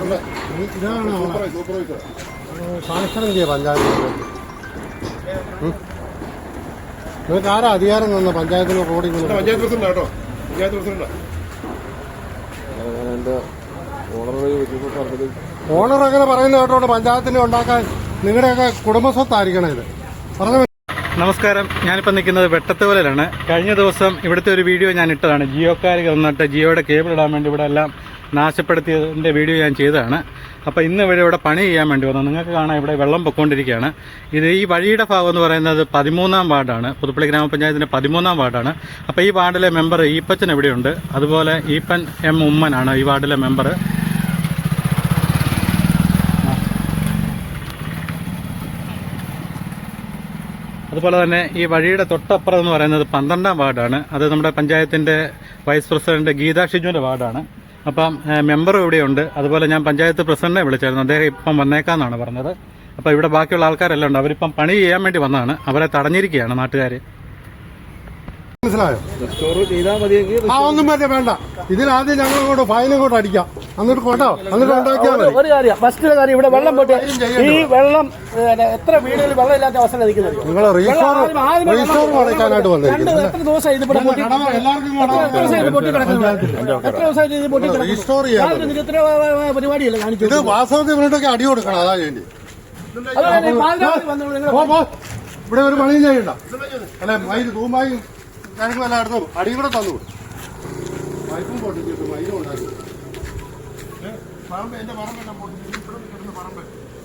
ഇതാണ് സാക്ഷരം ചെയ്യ പഞ്ചായത്ത്. നിങ്ങൾക്ക് ആരാ അധികാരം തന്ന പഞ്ചായത്തിന് റോഡിൽ? പഞ്ചായത്ത് പ്രസിഡന്റ് കേട്ടോ, പഞ്ചായത്ത് പ്രസിഡന്റ്. ഓണർ അങ്ങനെ പറയുന്ന കേട്ടോണ്ട് പഞ്ചായത്തിന് ഉണ്ടാക്കാൻ നിങ്ങളുടെയൊക്കെ കുടുംബസ്വത്തായിരിക്കണം ഇത് പറഞ്ഞു. നമസ്കാരം, ഞാനിപ്പോൾ നിൽക്കുന്നത് വെട്ടത്തുവലയിലാണ്. കഴിഞ്ഞ ദിവസം ഇവിടുത്തെ ഒരു വീഡിയോ ഞാൻ ഇട്ടതാണ്. ജിയോക്കാർ വന്നിട്ട് ജിയോയുടെ കേബിൾ ഇടാൻ വേണ്ടി ഇവിടെ എല്ലാം നാശപ്പെടുത്തിയതിൻ്റെ വീഡിയോ ഞാൻ ചെയ്തതാണ്. അപ്പോൾ ഇന്ന് ഇവിടെ പണി ചെയ്യാൻ വേണ്ടി വന്നു. നിങ്ങൾക്ക് കാണാം ഇവിടെ വെള്ളം പൊയ്ക്കൊണ്ടിരിക്കുകയാണ്. ഇത് ഈ വഴിയുടെ ഭാഗം എന്ന് പറയുന്നത് 13-ാം വാർഡാണ്, പുതുപ്പള്ളി ഗ്രാമപഞ്ചായത്തിൻ്റെ 13-ാം വാർഡാണ്. അപ്പോൾ ഈ വാർഡിലെ മെമ്പർ ഈപ്പച്ചൻ എവിടെയുണ്ട്, അതുപോലെ ഈപ്പൻ എം ഉമ്മനാണ് ഈ വാർഡിലെ മെമ്പർ. അതുപോലെ തന്നെ ഈ വഴിയുടെ തൊട്ടപ്പുറം എന്ന് പറയുന്നത് 12-ാം വാർഡാണ്. അത് നമ്മുടെ പഞ്ചായത്തിൻ്റെ വൈസ് പ്രസിഡന്റ് ഗീതാ ഷിജുവിൻ്റെ വാർഡാണ്. അപ്പം മെമ്പറും ഇവിടെയുണ്ട്. അതുപോലെ ഞാൻ പഞ്ചായത്ത് പ്രസിഡന്റിനെ വിളിച്ചായിരുന്നു. അദ്ദേഹം ഇപ്പം വന്നേക്കാന്നാണ് പറഞ്ഞത്. അപ്പോൾ ഇവിടെ ബാക്കിയുള്ള ആൾക്കാരെല്ലാം ഉണ്ട്. അവരിപ്പം പണി ചെയ്യാൻ വേണ്ടി വന്നതാണ്. അവരെ തടഞ്ഞിരിക്കുകയാണ് നാട്ടുകാർ. മനസ്സിലായോ? ഒന്നും വേണ്ട. ഇതിലാദ്യം ഞങ്ങൾ ഇങ്ങോട്ട് ഫൈൻ ഇങ്ങോട്ട് അടിക്കാം, എന്നിട്ട് കേട്ടോ, എന്നിട്ട് ഉണ്ടാക്കിയാൽ ഒരു കാര്യം. ഫസ്റ്റ് കാര്യം, ഇവിടെ വെള്ളം പോയിട്ട് ഈ വെള്ളം എത്ര വീടുകളിൽ വെള്ളം ഇല്ലാത്ത അവസ്ഥ നിൽക്കുന്നത്. നിങ്ങൾ റീസ്റ്റോർ അടയ്ക്കാനായിട്ട് വന്നിരിക്കുന്നത്. എത്ര ദിവസമായി ഇത് പൊട്ടി കിടക്കുന്നത്? റീസ്റ്റോർ ചെയ്യാൻ ഇത്ര പരിപാടിയല്ല കാണിച്ചു. ഇത് വാസ്തവത്തിൽ ഇവരോടൊക്കെ അടി കൊടുക്കണം. അതാ വേണ്ടി ഇവിടെ ഒരു പണിയും ചെയ്യണ്ട. അല്ലെ മൈൽ തൂമ്പായും കാര്യങ്ങളെല്ലാം എടുത്തു അടി കൂടെ തന്നു. പൈപ്പും പൊട്ടിച്ചിട്ട് മൈലും ഉണ്ടാക്കി പറമ്പ്, എന്റെ പറമ്പെല്ലാം പൊട്ടിച്ചിട്ട് ഇവിടെ കിടന്ന് പറമ്പ്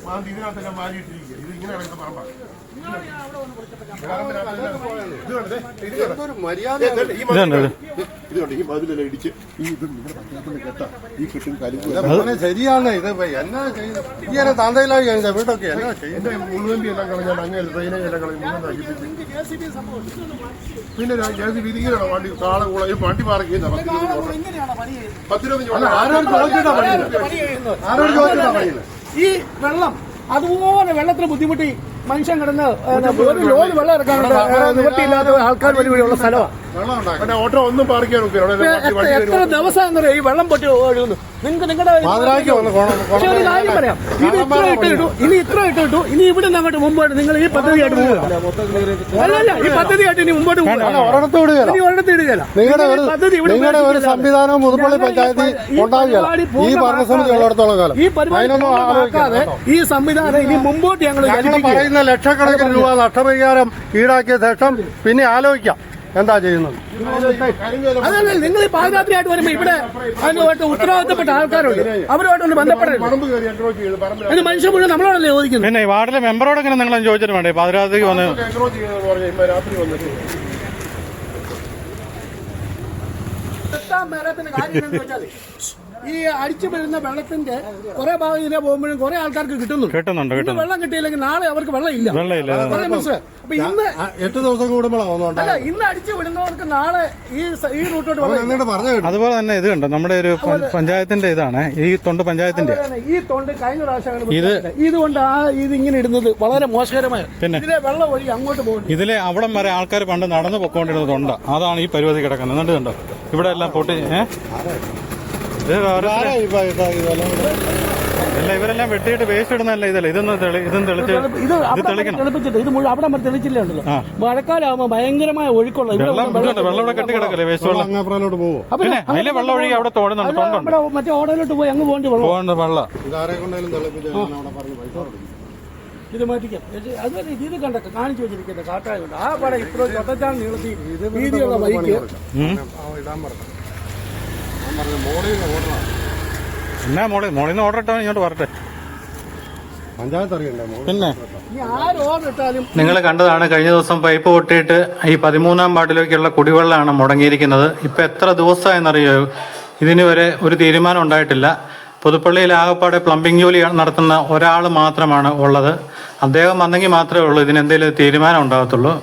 മാന്തി ഇതിനകത്തെല്ലാം മാലിയിട്ടിരിക്കുക. ഇത് ഇങ്ങനെ കിടക്കുന്ന പറമ്പാണ്. ശരിയാണ്. ഇത് എന്നാ ചെയ്യുന്നത്? തന്തയിലായി കഴിഞ്ഞ വീട്ടൊക്കെ എന്നാ ചെയ്യുന്നത്? മുഴുവൻ എല്ലാം കളഞ്ഞാൽ അങ്ങനെ ട്രെയിനേജ് എല്ലാം കളഞ്ഞ് മുഴുവൻ നശിപ്പിച്ച് പിന്നെ ഇങ്ങനെയാണോ വണ്ടി കാളെ കൂടെ വണ്ടി പാർക്ക് ചെയ്യുന്നത്? 10 രൂപ ആരോട് ചോദിച്ചിട്ടാ പണിയുന്നത്? ആരോട് ചോദിച്ചിട്ടാ പണിയുന്നത്? ഈ വെള്ളം അതുപോലെ വെള്ളത്തിന് ബുദ്ധിമുട്ടി മനുഷ്യൻ കിടന്ന് ഒരു ലോഡ് വെള്ളം ഇറക്കാനുണ്ട്. നിവൃത്തിയില്ലാത്ത ആൾക്കാർ വലിയുള്ള സ്ഥലമാണ്. ഓട്ടോ ഒന്നും പാർക്ക് ചെയ്യാൻ എത്ര ദിവസം എന്താ ഈ വെള്ളം പൊട്ടി ഒഴുകുന്നു. നിങ്ങൾക്ക് നിങ്ങളുടെ ഒരു കാര്യം പറയാം. ഇത് ഇത്ര ഇട്ടു, ഇനി ഇത്ര ഇട്ടു, ഇനി ഇവിടെ നിന്ന് അങ്ങോട്ട് മുമ്പോട്ട് നിങ്ങൾ ഈ പദ്ധതിയായിട്ട് പോകുക. അല്ലല്ല, ഈ പദ്ധതിയായിട്ട് ഇനി മുമ്പോട്ട് ഒരിടത്ത് ഇടുകയല്ല. നിങ്ങളുടെ ഒരു സംവിധാനവും പുതുപ്പള്ളി പഞ്ചായത്തിൽ ഉണ്ടാവുകയല്ല ഈ ഭരണസമിതി ഉള്ളിടത്തോളം കാലം. ഈ പരിപാടി ഈ സംവിധാനം ഇനി മുമ്പോട്ട് ഞങ്ങൾ പറയുന്ന ലക്ഷക്കണക്കിന് രൂപ നഷ്ടപരിഹാരം ഈടാക്കിയ ശേഷം പിന്നെ ആലോചിക്കാം എന്താ ചെയ്യുന്നത്. അതല്ല, നിങ്ങൾ ഈ പാദയാത്രയായിട്ട് വരുമ്പോ ഇവിടെ അതിനുമായിട്ട് ഉത്തരവാദിത്തപ്പെട്ട ആൾക്കാരുണ്ട്, അവരുമായിട്ടൊന്ന് ബന്ധപ്പെടരുത്. അത് മനുഷ്യൻ മുഴുവൻ നമ്മളോടല്ലേ ചോദിക്കുന്നത്. പിന്നെ വാർഡിലെ മെമ്പറോടൊക്കെ നിങ്ങൾ ചോദിച്ചിട്ട് വേണ്ടേ പാദയാത്രയ്ക്ക് വന്ന് ഈ അടിച്ചു വരുന്ന വെള്ളത്തിന്റെ കുറെ ഭാഗം ഇതിനെ പോകുമ്പോഴും കുറെ ആൾക്കാർക്ക് കിട്ടുന്നുണ്ട്. വെള്ളം കിട്ടിയില്ലെങ്കിൽ നാളെ അവർക്ക് വെള്ളം ഇല്ല. അപ്പൊ ഇന്ന് 8 ദിവസം കൂടുമ്പോഴാണ് അല്ല, ഇന്ന് അടിച്ചു വിടുന്നവർക്ക് നാളെ ഈ റൂട്ടോട്ട് വെള്ളം. അതുപോലെ തന്നെ ഇത് കണ്ടോ, നമ്മുടെ ഒരു പഞ്ചായത്തിന്റെ ഇതാണ് ഈ തൊണ്ട് പഞ്ചായത്തിന്റെ. ഈ തൊണ്ട് കഴിഞ്ഞ പ്രാവശ്യം ഇതുകൊണ്ട് ഇത് ഇങ്ങനെ ഇടുന്നത് വളരെ മോശകരമായ. പിന്നെ ഇതിലെ വെള്ളം ഒഴുകി അങ്ങോട്ട് പോകും. ഇതിലെ അവിടം വരെ ആൾക്കാർ പണ്ട് നടന്നു പൊക്കോണ്ടിരുന്നത് തൊണ്ട. അതാണ് ഈ പരിപാടി കിടക്കുന്നത്. എന്നിട്ട് കണ്ടോ ഇവിടെ എല്ലാം പൊട്ടി. ഇവരെല്ലാം വെട്ടിയിട്ട് വേസ്റ്റ് ഇടുന്നല്ല ഇതല്ല. ഇതൊന്നും തെളിപ്പിച്ചിട്ട് ഇത് മുഴുവൻ അവിടെ തെളിച്ചില്ലേ ഉണ്ടല്ലോ. മഴക്കാലാവുമ്പോ ഭയങ്കരമായ ഒഴുക്കുള്ള വെള്ളം ഇവിടെ കെട്ടി കിടക്കല്ലേ വേസ്റ്റ് വെള്ളം. പിന്നെ അതിലെ വെള്ളം ഒഴുകി അവിടെ തോടുന്നുണ്ട്. മറ്റേ ഓടയിലോട്ട് പോയി അങ്ങ് പോകേണ്ടി വെള്ളം ഇത് മാറ്റിക്കാം. അതുപോലെ ഇത് കണ്ടൊക്കെ കാണിച്ചു വെച്ചിരിക്കുന്നത് കാട്ടായുണ്ട്. ആ പടം ഇത്ര ഒറ്റച്ചാൽ നീളത്തി വീതിയുള്ള ബൈക്ക് എന്നാ മോളിൽ നിന്ന് ഓർഡർ ഇട്ടാൽ ഇങ്ങോട്ട് വരട്ടെ. പിന്നെ നിങ്ങൾ കണ്ടതാണ് കഴിഞ്ഞ ദിവസം പൈപ്പ് പൊട്ടിയിട്ട് ഈ 13-ാം വാർഡിലേക്കുള്ള കുടിവെള്ളമാണ് മുടങ്ങിയിരിക്കുന്നത്. ഇപ്പം എത്ര ദിവസമായെന്നറിയോ ഇതിന് വരെ ഒരു തീരുമാനം ഉണ്ടായിട്ടില്ല. പുതുപ്പള്ളിയിൽ ആകപ്പാടെ പ്ലംബിംഗ് ജോലി നടത്തുന്ന ഒരാൾ മാത്രമാണ് ഉള്ളത്. അദ്ദേഹം വന്നെങ്കിൽ മാത്രമേ ഉള്ളൂ ഇതിനെന്തെങ്കിലും തീരുമാനം ഉണ്ടാകത്തുള്ളൂ.